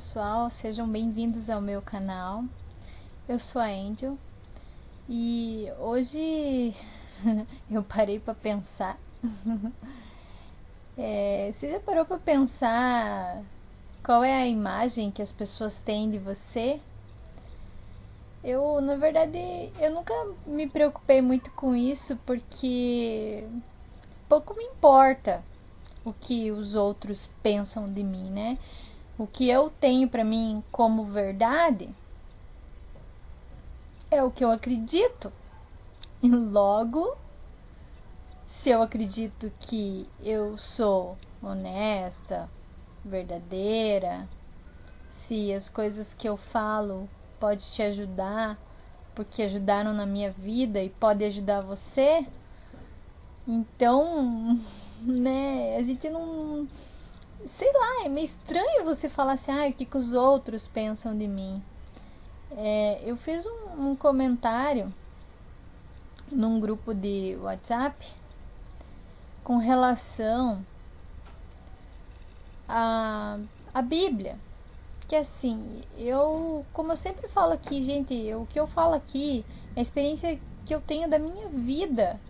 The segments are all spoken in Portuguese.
pessoal, sejam bem-vindos ao meu canal. Eu sou a Angel e hoje eu parei para pensar. Você já parou para pensar qual é a imagem que as pessoas têm de você? Na verdade, eu nunca me preocupei muito com isso porque pouco me importa o que os outros pensam de mim, né? O que eu tenho para mim como verdade é o que eu acredito. E logo, se eu acredito que eu sou honesta, verdadeira, se as coisas que eu falo pode te ajudar, porque ajudaram na minha vida e pode ajudar você, então, né, a gente não, sei lá, é meio estranho você falar assim, o que os outros pensam de mim. Eu fiz um comentário num grupo de WhatsApp com relação à Bíblia. Que assim, como eu sempre falo aqui, gente, o que eu falo aqui é a experiência que eu tenho da minha vida.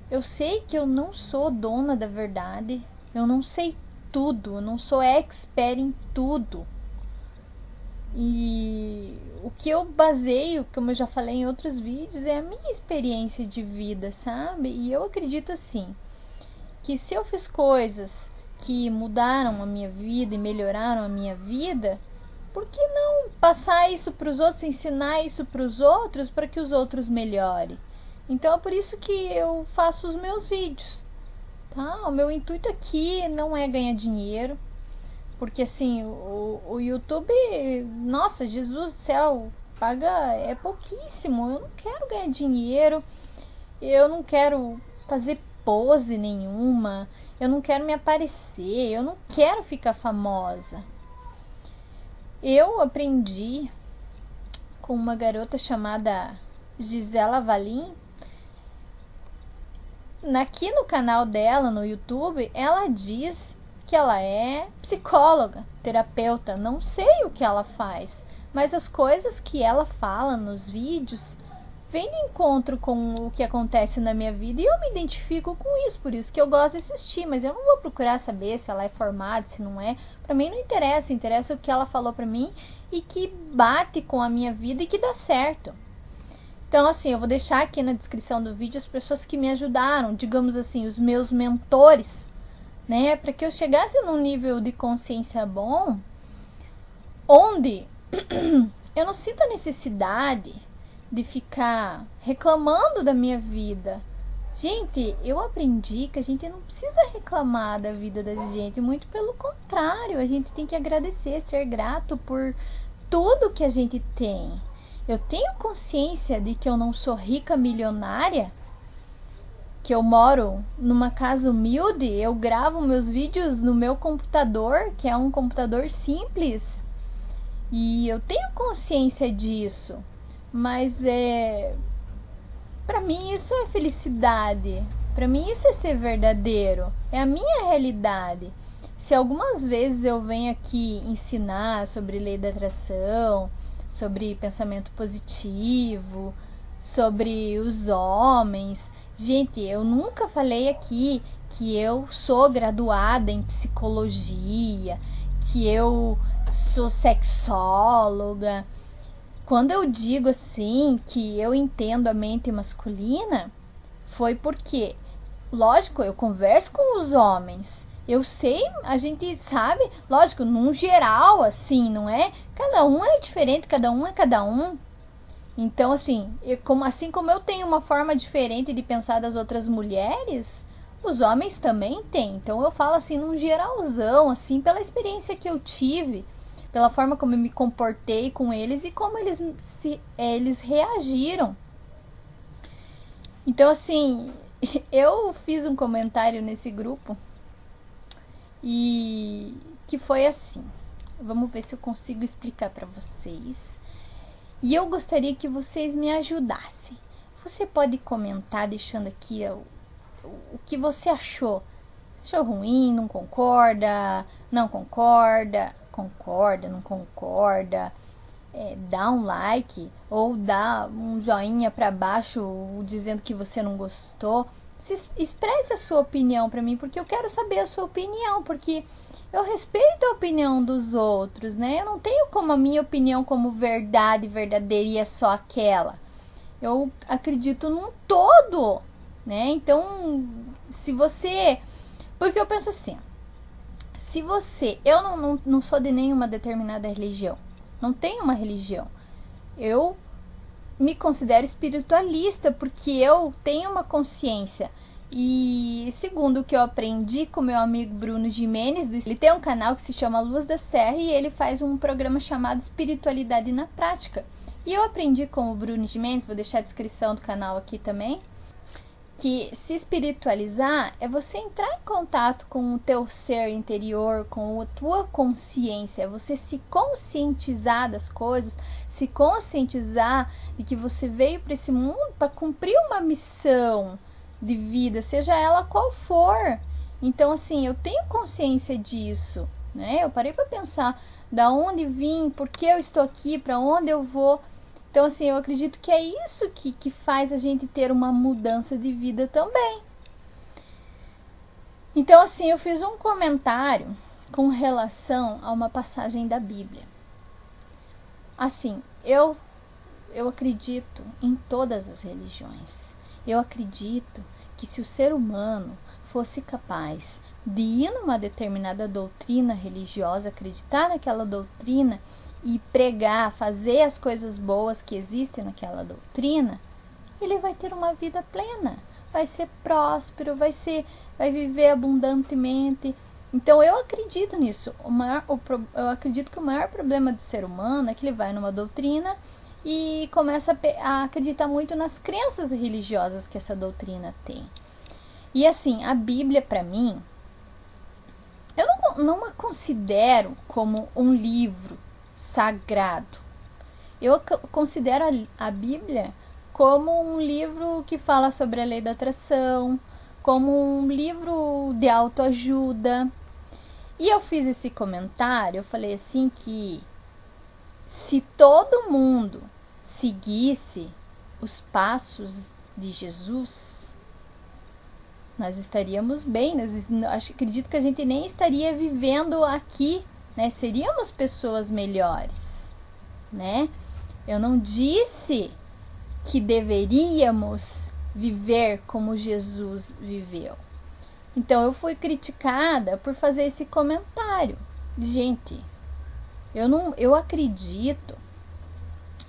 Eu sei que eu não sou dona da verdade, eu não sei tudo, eu não sou expert em tudo. E o que eu baseio, como eu já falei em outros vídeos, é a minha experiência de vida, sabe? E eu acredito assim, que se eu fiz coisas que mudaram a minha vida e melhoraram a minha vida, por que não passar isso para os outros, ensinar isso para os outros, para que os outros melhorem? Então é por isso que eu faço os meus vídeos, tá? O meu intuito aqui não é ganhar dinheiro, porque assim, o YouTube, nossa, Jesus do céu, paga é pouquíssimo. Eu não quero ganhar dinheiro, eu não quero fazer pose nenhuma, eu não quero me aparecer, eu não quero ficar famosa. Eu aprendi com uma garota chamada Gisela Valim. Aqui no canal dela, no YouTube, ela diz que ela é psicóloga, terapeuta. Não sei o que ela faz, mas as coisas que ela fala nos vídeos vem de encontro com o que acontece na minha vida e eu me identifico com isso, por isso que eu gosto de assistir, mas eu não vou procurar saber se ela é formada, se não é. Para mim não interessa, interessa o que ela falou para mim e que bate com a minha vida e que dá certo. Então, assim, eu vou deixar aqui na descrição do vídeo as pessoas que me ajudaram, digamos assim, os meus mentores, né, para que eu chegasse num nível de consciência bom, onde eu não sinto a necessidade de ficar reclamando da minha vida. Gente, eu aprendi que a gente não precisa reclamar da vida da gente, muito pelo contrário, a gente tem que agradecer, ser grato por tudo que a gente tem. Eu tenho consciência de que eu não sou rica milionária, que eu moro numa casa humilde, eu gravo meus vídeos no meu computador, que é um computador simples, e eu tenho consciência disso. Mas para mim isso é felicidade. Para mim isso é ser verdadeiro. É a minha realidade. Se algumas vezes eu venho aqui ensinar sobre lei da atração, sobre pensamento positivo, sobre os homens, gente, eu nunca falei aqui que eu sou graduada em psicologia, que eu sou sexóloga. Quando eu digo assim que eu entendo a mente masculina, foi porque, lógico, eu converso com os homens. Eu sei, a gente sabe, lógico, num geral, assim, não é? Cada um é diferente, cada um é cada um. Então, assim, assim como eu tenho uma forma diferente de pensar das outras mulheres, os homens também têm. Então, eu falo assim, num geralzão, assim, pela experiência que eu tive, pela forma como eu me comportei com eles e como eles reagiram. Então, assim, eu fiz um comentário nesse grupo e que foi assim. Vamos ver se eu consigo explicar para vocês. E eu gostaria que vocês me ajudassem. Você pode comentar deixando aqui o que você achou. Achou ruim, não concorda, não concorda? concorda, não concorda, dá um like ou dá um joinha para baixo dizendo que você não gostou. Expresse a sua opinião para mim, porque eu quero saber a sua opinião, porque eu respeito a opinião dos outros, né? Eu não tenho como a minha opinião como verdade verdadeira e é só aquela. Eu acredito num todo, né? Então, se você... Porque eu penso assim, se você... Eu não sou de nenhuma determinada religião. Não tenho uma religião. Eu me considero espiritualista porque eu tenho uma consciência. E segundo o que eu aprendi com meu amigo Bruno Gimenez, ele tem um canal que se chama Luz da Serra e ele faz um programa chamado Espiritualidade na Prática. E eu aprendi com o Bruno Gimenez, vou deixar a descrição do canal aqui também, que se espiritualizar é você entrar em contato com o teu ser interior, com a tua consciência, é você se conscientizar das coisas, se conscientizar de que você veio para esse mundo para cumprir uma missão de vida, seja ela qual for. Então, assim, eu tenho consciência disso, né? Eu parei para pensar da onde vim, por que eu estou aqui, para onde eu vou. Então, assim, eu acredito que é isso que faz a gente ter uma mudança de vida também. Então, assim, eu fiz um comentário com relação a uma passagem da Bíblia. Assim, eu acredito em todas as religiões. Eu acredito que se o ser humano fosse capaz de ir numa determinada doutrina religiosa, acreditar naquela doutrina e pregar, fazer as coisas boas que existem naquela doutrina, ele vai ter uma vida plena, vai ser próspero, vai viver abundantemente. Então eu acredito nisso. Eu acredito que o maior problema do ser humano é que ele vai numa doutrina e começa a acreditar muito nas crenças religiosas que essa doutrina tem. E assim, a Bíblia para mim, eu não a considero como um livro sagrado. Eu considero a Bíblia como um livro que fala sobre a lei da atração, como um livro de autoajuda. E eu fiz esse comentário, eu falei assim que se todo mundo seguisse os passos de Jesus, nós estaríamos bem. Acredito que a gente nem estaria vivendo aqui, né? Seríamos pessoas melhores, né? Eu não disse que deveríamos viver como Jesus viveu. Então eu fui criticada por fazer esse comentário. Gente, eu acredito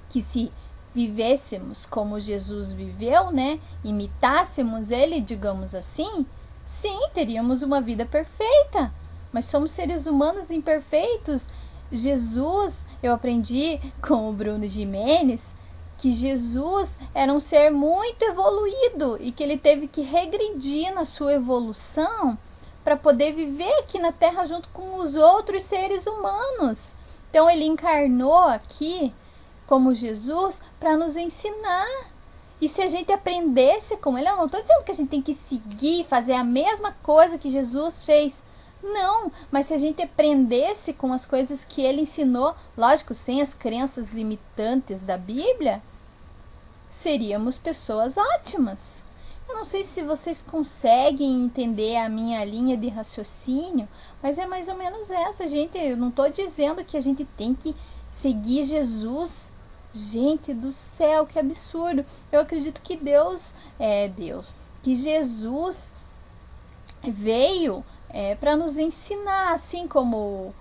que se vivêssemos como Jesus viveu, né? Imitássemos ele, digamos assim, sim, teríamos uma vida perfeita. Mas somos seres humanos imperfeitos. Jesus, eu aprendi com o Bruno Gimenez que Jesus era um ser muito evoluído e que ele teve que regredir na sua evolução para poder viver aqui na Terra junto com os outros seres humanos. Então ele encarnou aqui como Jesus para nos ensinar. E se a gente aprendesse com ele, eu não estou dizendo que a gente tem que seguir, fazer a mesma coisa que Jesus fez. Não, mas se a gente aprendesse com as coisas que ele ensinou, lógico, sem as crenças limitantes da Bíblia, seríamos pessoas ótimas. Eu não sei se vocês conseguem entender a minha linha de raciocínio, mas é mais ou menos essa, gente. Eu não estou dizendo que a gente tem que seguir Jesus. Gente do céu, que absurdo. Eu acredito que que Jesus veio para nos ensinar, assim como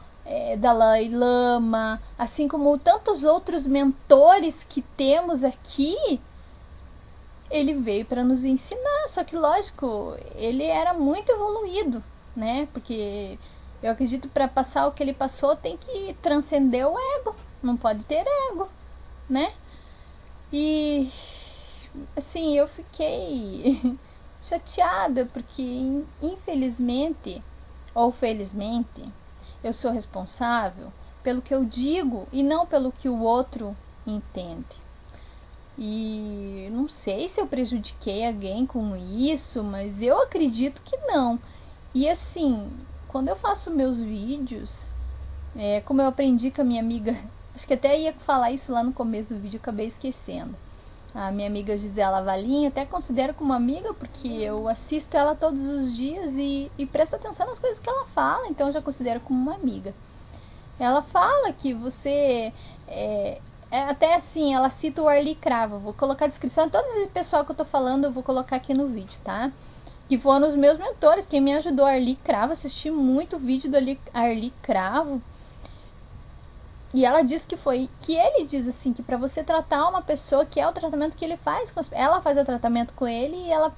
Dalai Lama, assim como tantos outros mentores que temos aqui. Ele veio para nos ensinar, só que lógico, ele era muito evoluído, né? Porque eu acredito que para passar o que ele passou tem que transcender o ego, não pode ter ego, né? E assim, eu fiquei chateada porque infelizmente ou felizmente eu sou responsável pelo que eu digo e não pelo que o outro entende. E não sei se eu prejudiquei alguém com isso, mas eu acredito que não. E assim, quando eu faço meus vídeos, Como eu aprendi com a minha amiga, acho que até ia falar isso lá no começo do vídeo, acabei esquecendo. A minha amiga Gisela Valim, até considero como amiga, porque eu assisto ela todos os dias e presto atenção nas coisas que ela fala, então eu já considero como uma amiga. Ela fala que você... até assim, ela cita o Arli Cravo. Vou colocar a descrição de todo esse pessoal que eu tô falando, eu vou colocar aqui no vídeo, tá? Que foram os meus mentores, quem me ajudou, Arli Cravo. Assisti muito vídeo do Arli Cravo. E ela diz que ele diz assim, que para você tratar uma pessoa, que é o tratamento que ele faz, ela faz o tratamento com ele e ela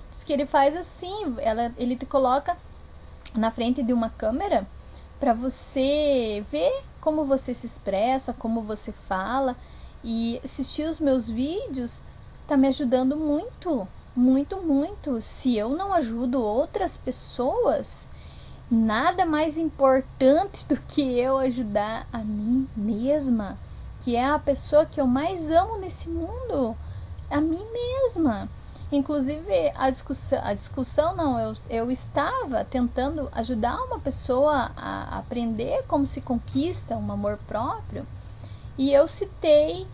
diz que ele faz assim, ele te coloca na frente de uma câmera para você ver como você se expressa, como você fala, e assistir os meus vídeos tá me ajudando muito, muito, muito. Se eu não ajudo outras pessoas, nada mais importante do que eu ajudar a mim mesma, que é a pessoa que eu mais amo nesse mundo, a mim mesma. Inclusive, a discussão não, eu estava tentando ajudar uma pessoa a aprender como se conquista um amor próprio, e eu citei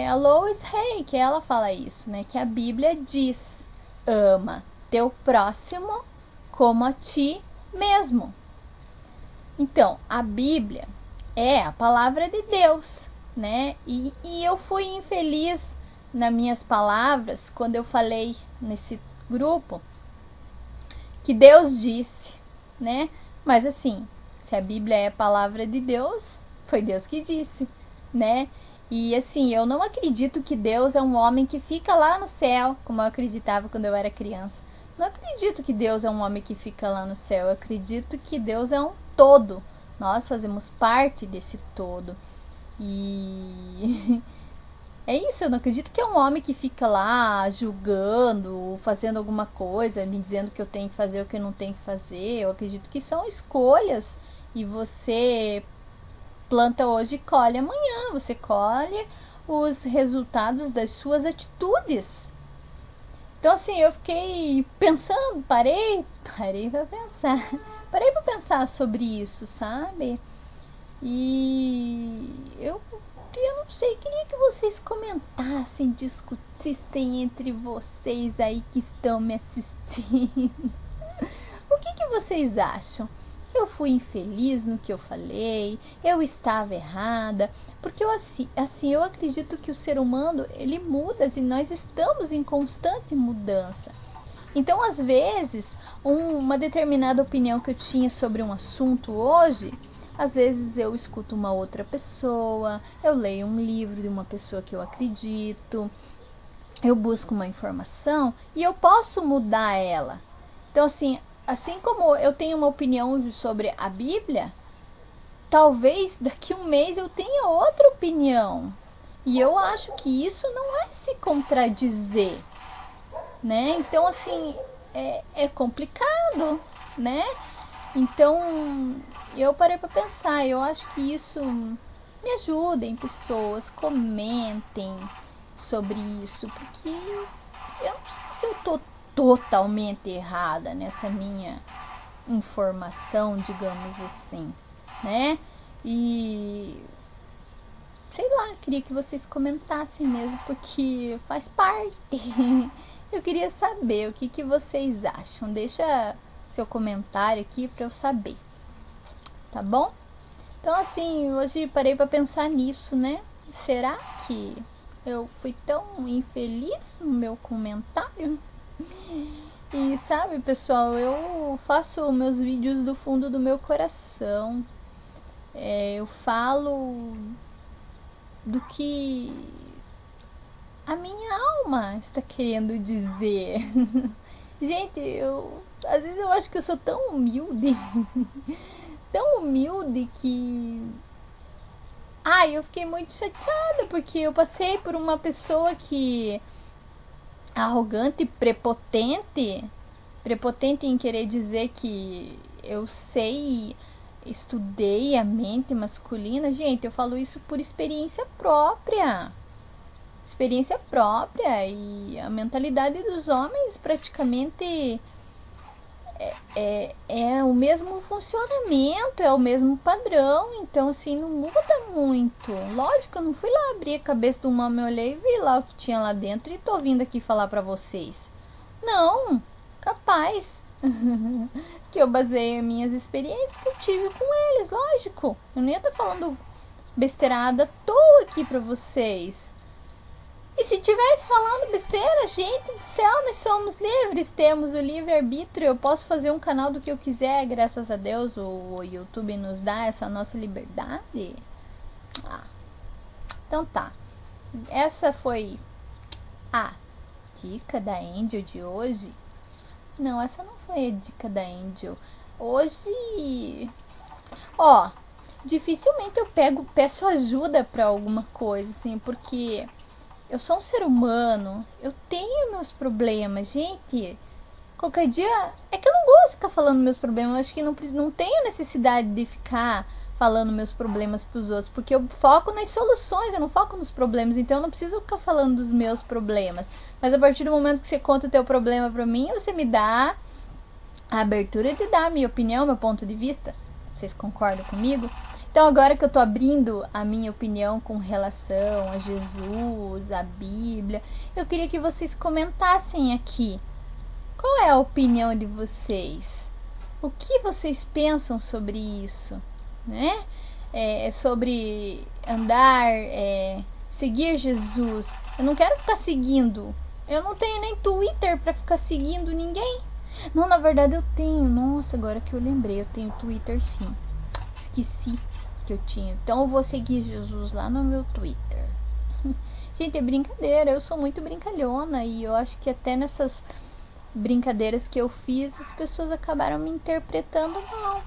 a Lois Hay, que ela fala isso, né, que a Bíblia diz: ama teu próximo como a ti mesmo. Então, a Bíblia é a palavra de Deus, né? E eu fui infeliz nas minhas palavras quando eu falei nesse grupo que Deus disse, né? Mas assim, se a Bíblia é a palavra de Deus, foi Deus que disse, né? E assim, eu não acredito que Deus é um homem que fica lá no céu, como eu acreditava quando eu era criança. Não acredito que Deus é um homem que fica lá no céu. Eu acredito que Deus é um todo. Nós fazemos parte desse todo. E é isso, eu não acredito que é um homem que fica lá julgando, fazendo alguma coisa, me dizendo que eu tenho que fazer o que eu não tenho que fazer. Eu acredito que são escolhas e você planta hoje e colhe amanhã. Você colhe os resultados das suas atitudes. Então assim, eu fiquei pensando, parei pra pensar sobre isso, sabe? E eu não sei, queria que vocês comentassem, discutissem entre vocês aí que estão me assistindo. O que vocês acham? Eu fui infeliz no que eu falei? Eu estava errada? Porque eu acredito que o ser humano, ele muda e nós estamos em constante mudança. Então, às vezes, uma determinada opinião que eu tinha sobre um assunto hoje, às vezes eu escuto uma outra pessoa, eu leio um livro de uma pessoa que eu acredito, eu busco uma informação e eu posso mudar ela. Então, assim como eu tenho uma opinião sobre a Bíblia, talvez daqui a um mês eu tenha outra opinião. E eu acho que isso não é se contradizer, né? Então, assim, é complicado, né? Então, eu parei para pensar, eu acho que isso me ajudem, pessoas, comentem sobre isso, porque eu não sei se eu tô totalmente errada nessa minha informação, digamos assim, né? E sei lá, queria que vocês comentassem mesmo, porque faz parte. Eu queria saber o que vocês acham. Deixa seu comentário aqui para eu saber, tá bom? Então assim, hoje parei para pensar nisso, né? Será que eu fui tão infeliz no meu comentário? E sabe, pessoal, eu faço meus vídeos do fundo do meu coração. Eu falo do que a minha alma está querendo dizer. Gente, às vezes eu acho que eu sou tão humilde, tão humilde que eu fiquei muito chateada porque eu passei por uma pessoa que arrogante e prepotente em querer dizer que eu estudei a mente masculina. Gente, eu falo isso por experiência própria, e a mentalidade dos homens praticamente é o mesmo funcionamento, é o mesmo padrão, então assim, não muda muito. Lógico, eu não fui lá abrir a cabeça do homem, olhei e vi lá o que tinha lá dentro e tô vindo aqui falar pra vocês. Não, capaz. Que eu baseei as minhas experiências que eu tive com eles, lógico. Eu não ia estar falando besteirada à toa aqui pra vocês. E se tivesse falando besteira, gente do céu, nós somos livres, temos o livre-arbítrio, eu posso fazer um canal do que eu quiser, graças a Deus, o YouTube nos dá essa nossa liberdade. Então tá, essa foi a dica da Angel de hoje. Não, essa não foi a dica da Angel. Hoje, dificilmente eu peço ajuda pra alguma coisa, assim, porque eu sou um ser humano, eu tenho meus problemas, gente. Qualquer dia, é que eu não gosto de ficar falando meus problemas, eu acho que não tenho necessidade de ficar falando meus problemas pros outros, porque eu foco nas soluções, eu não foco nos problemas, então eu não preciso ficar falando dos meus problemas. Mas a partir do momento que você conta o teu problema pra mim, você me dá a abertura de dar a minha opinião, meu ponto de vista. Vocês concordam comigo? Então, agora que eu tô abrindo a minha opinião com relação a Jesus, a Bíblia, eu queria que vocês comentassem aqui. Qual é a opinião de vocês? O que vocês pensam sobre isso? Né? Sobre andar, seguir Jesus. Eu não quero ficar seguindo. Eu não tenho nem Twitter pra ficar seguindo ninguém. Não, na verdade eu tenho. Nossa, agora que eu lembrei, eu tenho Twitter sim. Esqueci que eu tinha. Então eu vou seguir Jesus lá no meu Twitter. Gente, é brincadeira. Eu sou muito brincalhona e eu acho que até nessas brincadeiras que eu fiz, as pessoas acabaram me interpretando mal.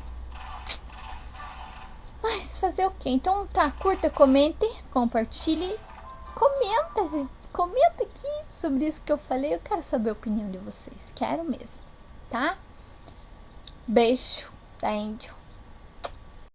Mas fazer o quê? Então tá, curta, comente, compartilhe, comenta aqui sobre isso que eu falei. Eu quero saber a opinião de vocês. Quero mesmo, tá? Beijo da Angel.